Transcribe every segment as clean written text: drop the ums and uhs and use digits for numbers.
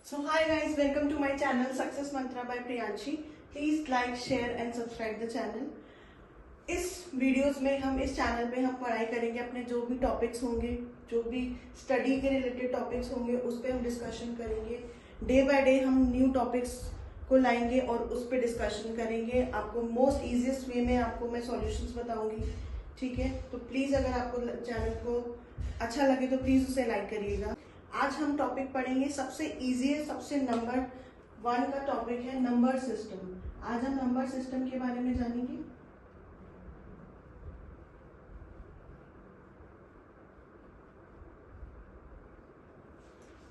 So hi guys, welcome to my channel Success Mantra by Priyanshi. Please like, share and subscribe the channel. इस videos में हम इस channel पे हम पढ़ाई करेंगे, अपने जो भी टॉपिक्स होंगे, जो भी स्टडी के रिलेटेड टॉपिक्स होंगे उस पर हम डिस्कशन करेंगे। डे बाय डे हम न्यू टॉपिक्स को लाएंगे और उस पर डिस्कशन करेंगे। आपको मोस्ट ईजिएस्ट वे में आपको मैं सॉल्यूशंस बताऊंगी, ठीक है। तो प्लीज़ अगर आपको चैनल को अच्छा लगे तो प्लीज़ उसे लाइक करिएगा। आज हम टॉपिक पढ़ेंगे सबसे इजी है, सबसे नंबर 1 का टॉपिक है नंबर सिस्टम। आज हम नंबर सिस्टम के बारे में जानेंगे।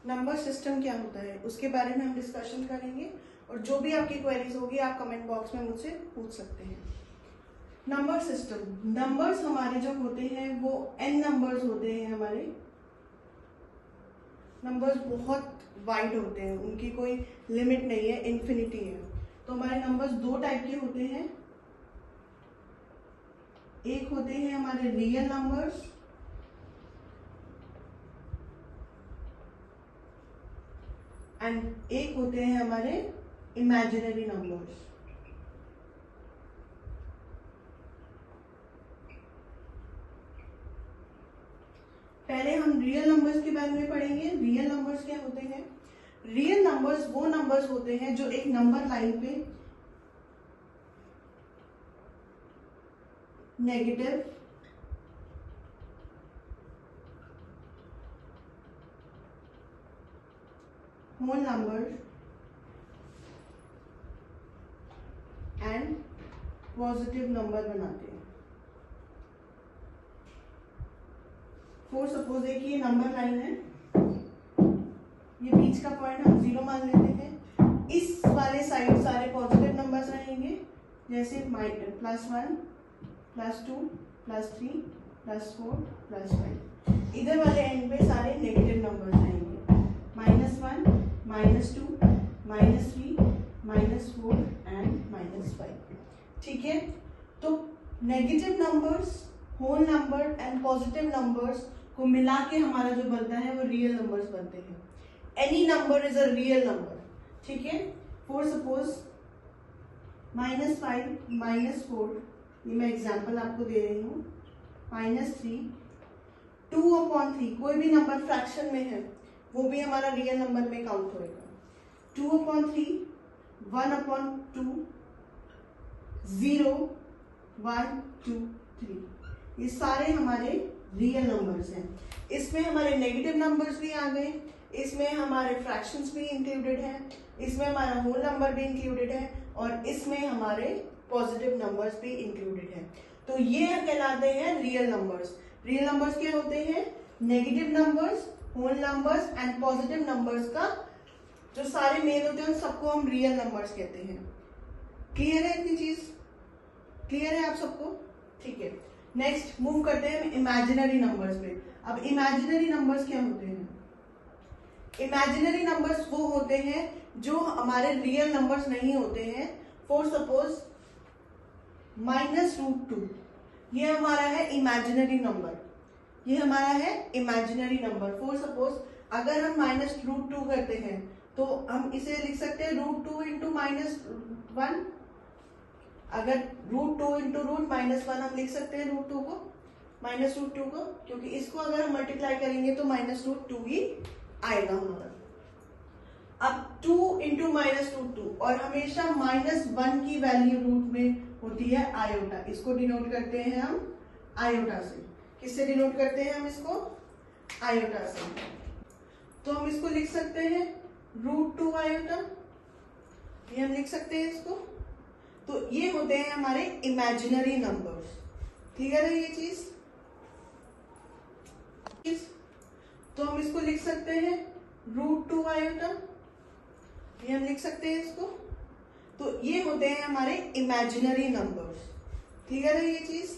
नंबर सिस्टम क्या होता है उसके बारे में हम डिस्कशन करेंगे और जो भी आपकी क्वेरीज होगी आप कमेंट बॉक्स में मुझसे पूछ सकते हैं। नंबर सिस्टम, नंबर्स हमारे जो होते हैं वो n नंबर्स होते हैं। हमारे नंबर्स बहुत वाइड होते हैं, उनकी कोई लिमिट नहीं है, इन्फिनिटी है। तो हमारे नंबर्स 2 टाइप के होते हैं। एक होते हैं हमारे रियल नंबर्स एंड एक होते हैं हमारे इमेजिनरी नंबर्स। पहले हम रियल नंबर्स के बारे में पढ़ेंगे। रियल नंबर्स क्या होते हैं? रियल नंबर्स वो नंबर्स होते हैं जो एक नंबर लाइन पे negative, whole number and positive number बनाते हैं। फॉर सपोज एक ये नंबर लाइन है, ये बीच का पॉइंट हम 0 मान लेते हैं। इस वाले साइड सारे पॉजिटिव नंबर्स रहेंगे, जैसे +1, +2, +3, +4, +5। इधर वाले एंड पे सारे नेगेटिव नंबर्स रहेंगे, -1, -2, -3, -4 एंड -5। ठीक है। तो negative numbers, whole number and positive numbers को मिला के हमारा जो बनता है वो रियल नंबर्स बनते हैं। Any number is a real number, ठीक है। फॉर सपोज -5, -4, ये मैं एग्जांपल आपको दे रही हूँ, -3, 2/3, कोई भी नंबर फ्रैक्शन में है वो भी हमारा रियल नंबर में काउंट होएगा। 2/3, 1/2, 0, 1, 2, 3, ये सारे हमारे रियल नंबर्स हैं। इसमें हमारे नेगेटिव नंबर्स भी आ गए, इसमें हमारे फ्रैक्शंस भी इंक्लूडेड हैं, इसमें हमारा होल नंबर भी इंक्लूडेड है और इसमें हमारे पॉजिटिव नंबर्स भी इंक्लूडेड हैं। तो ये कहलाते हैं रियल नंबर्स। रियल नंबर्स क्या होते हैं? Negative numbers, whole numbers and positive numbers का जो सारे मेल होते हैं उन सबको हम रियल नंबर्स कहते हैं। क्लियर है इतनी चीज? क्लियर है आप सबको? ठीक है। नेक्स्ट मूव करते हैं इमेजिनरी नंबर्स पे। अब इमेजिनरी नंबर्स क्या होते हैं? इमेजिनरी नंबर्स वो होते हैं जो हमारे रियल नंबर्स नहीं होते हैं। फॉर सपोज -√2, ये हमारा है इमेजिनरी नंबर, ये हमारा है इमेजिनरी नंबर। फॉर सपोज अगर हम -√2 करते हैं तो हम इसे लिख सकते हैं √2 × -1। अगर √2 × -1 हम लिख सकते हैं √2 को, -√2 को, क्योंकि इसको अगर हम मल्टीप्लाई करेंगे तो -√2 ही आएगा हमारा। अब 2 × -√2 और हमेशा -1 की वैल्यू रूट में होती है आयोटा। इसको डिनोट करते हैं हम आयोटा से। किससे डिनोट करते हैं हम इसको? आयोटा से। तो हम इसको लिख सकते हैं √2 आयोटा, ये हम लिख सकते हैं इसको। तो ये होते हैं हमारे इमेजिनरी नंबर्स। क्लियर है ये चीज? तो हम इसको लिख सकते हैं √2 आयोटा, ये हम लिख सकते हैं इसको। तो ये होते हैं हमारे इमेजिनरी नंबर्स। क्लियर है ये चीज?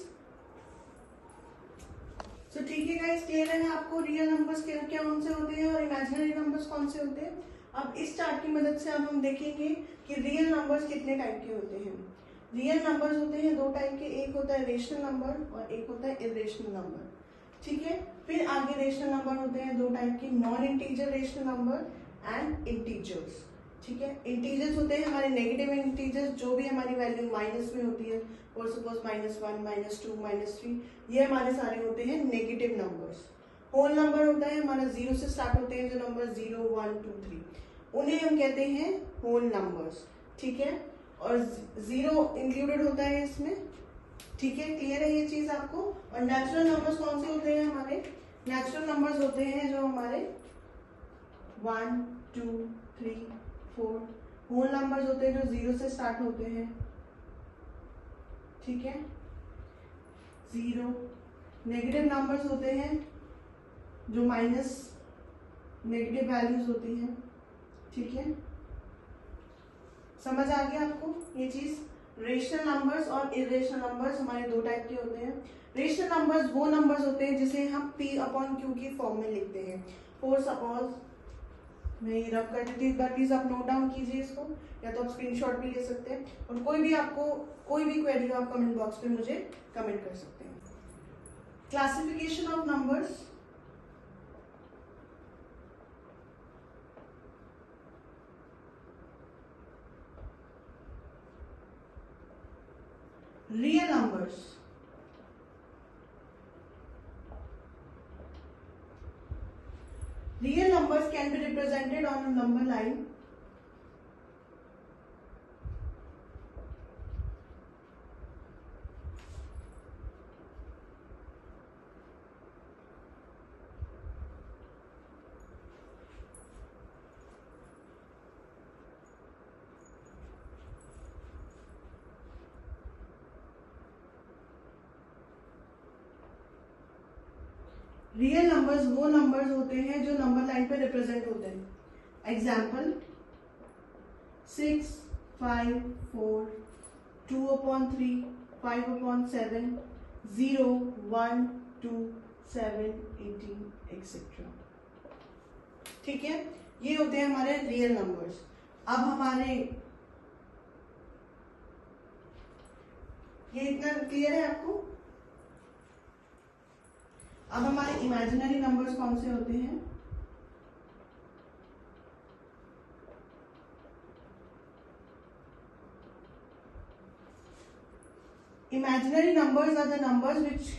तो ठीक है गाइस, क्लियर है आपको रियल नंबर्स क्या कौन से होते हैं और इमेजिनरी नंबर्स कौन से होते हैं। अब इस चार्ट की मदद से अब हम देखेंगे कि रियल नंबर्स कितने टाइप के होते हैं। रियल नंबर्स होते हैं 2 टाइप के, एक होता है रेशनल नंबर और एक होता है इरेशनल नंबर, ठीक है। फिर आगे रेशनल नंबर होते हैं 2 टाइप के, non integer rational number and integers. ठीक है, इंटीजर्स होते हैं हमारे नेगेटिव इंटीजर्स, जो भी हमारी वैल्यू माइनस में होती है, फॉर सपोज -1, -2, -3, ये हमारे सारे होते हैं नेगेटिव नंबर्स। होल नंबर होता है हमारा 0 से स्टार्ट होते हैं जो नंबर 0, 1, 2, 3, उन्हें हम कहते हैं होल नंबर्स। ठीक है, और 0 इंक्लूडेड होता है इसमें। ठीक है, क्लियर है ये चीज आपको। और नेचुरल नंबर्स कौन से होते हैं हमारे? नेचुरल नंबर्स होते हैं जो हमारे 1, 2, 3, 4। होल नंबर्स होते हैं जो 0 से स्टार्ट होते हैं। ठीक है, 0। नेगेटिव नंबर्स होते हैं जो माइनस नेगेटिव वैल्यूज होती हैं। ठीक है, समझ आ गया आपको ये चीज? रेशनल नंबर्स और इरेशनल नंबर्स हमारे दो टाइप के होते हैं। रेशनल नंबर्स वो नंबर्स होते हैं जिसे हम P/Q की फॉर्म में लिखते हैं। फॉर सपोज मैं रब कर देती हूँ, एक बार प्लीज आप नोट डाउन कीजिए इसको, या तो आप स्क्रीनशॉट भी ले सकते हैं। और कोई भी क्वेरी हो आप कमेंट बॉक्स पे मुझे कमेंट कर सकते हैं। Classification of numbers. Real numbers. Real numbers can be represented on a number line. Real numbers वो नंबर्स होते हैं जो नंबर लाइन पे रिप्रेजेंट होते हैं। Example 6, 5, 4, 2/3, 5/7, 0, 1, 2, 7, 18 etcetera. ठीक है, ये होते हैं हमारे रियल नंबर्स। अब हमारे ये इतना क्लियर है आपको? अब हमारे इमेजिनरी नंबर्स कौन से होते हैं? Imaginary numbers are the numbers which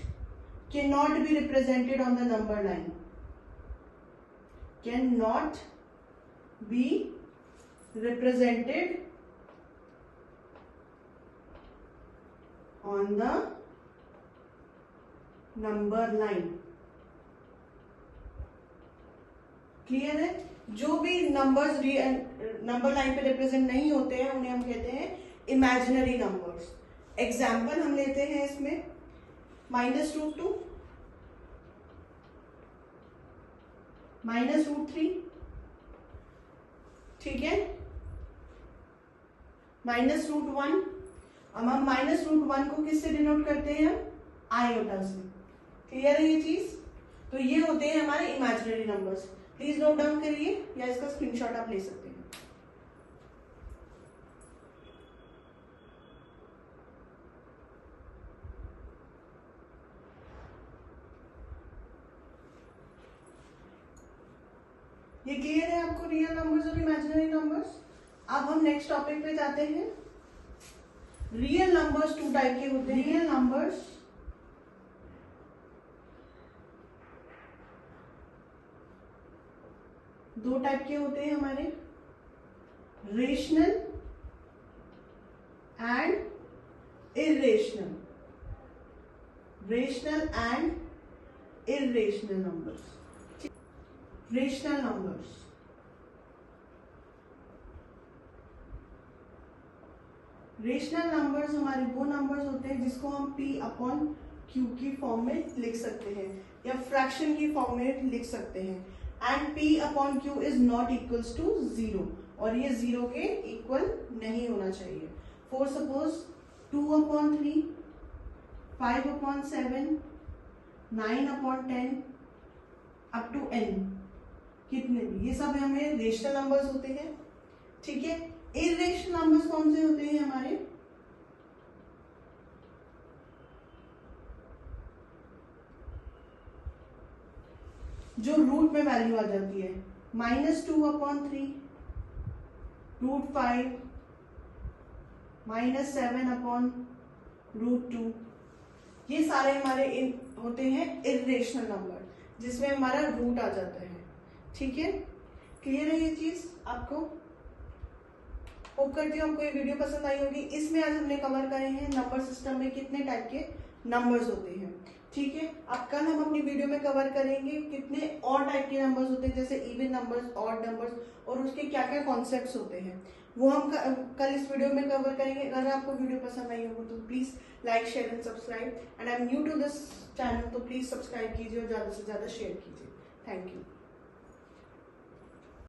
cannot be represented on the number line. Cannot be represented on the number line. Clear है? जो भी नंबर्स नंबर लाइन पे रिप्रेजेंट नहीं होते हैं उन्हें हम कहते हैं इमेजिनरी नंबर्स। एग्जाम्पल हम लेते हैं इसमें -√2, -√3, ठीक है, -√1। अब हम -√1 को किससे डिनोट करते हैं? आयोटा से। क्लियर है ये चीज? तो ये होते हैं हमारे imaginary numbers. Please note down करिए या इसका स्क्रीनशॉट आप ले सकते हैं। ये क्लियर है आपको रियल नंबर्स और इमेजिनरी नंबर्स? अब हम नेक्स्ट टॉपिक पे जाते हैं। रियल नंबर्स टू टाइप के होते हैं। रियल नंबर्स दो टाइप के होते हैं हमारे, rational and irrational. Rational and irrational numbers. Rational numbers हमारे वो नंबर्स होते हैं जिसको हम P/Q की फॉर्म में लिख सकते हैं या फ्रैक्शन की फॉर्म में लिख सकते हैं। And P/Q is not equals to 0, और ये 0 के इक्वल नहीं होना चाहिए। For suppose 2/3, 5/7, 9/10 up to n, कितने भी, ये सब हमें रेशनल नंबर्स होते हैं। ठीक है, इरेशनल नंबर्स कौन से होते हैं हमारे? जो रूट में वैल्यू आ जाती है। -2/3, √5, -7/√2। ये सारे हमारे होते हैं इर्रेशनल नंबर, जिसमें हमारा रूट आ जाता है। ठीक है, क्लियर है ये चीज आपको? होप करती हूँ आपको ये वीडियो पसंद आई होगी। इसमें आज हमने कवर करे हैं नंबर सिस्टम में कितने टाइप के नंबर्स होते हैं। ठीक है, अब कल हम अपनी वीडियो में कवर करेंगे कितने और टाइप के नंबर्स होते हैं, जैसे इवन नंबर्स, ऑड नंबर्स, और उसके क्या क्या कॉन्सेप्ट्स होते हैं, वो हम कल इस वीडियो में कवर करेंगे। अगर आपको वीडियो पसंद आई हो तो please like, share and subscribe. And I am new to this channel, तो प्लीज सब्सक्राइब कीजिए और ज्यादा से ज्यादा शेयर कीजिए। Thank you.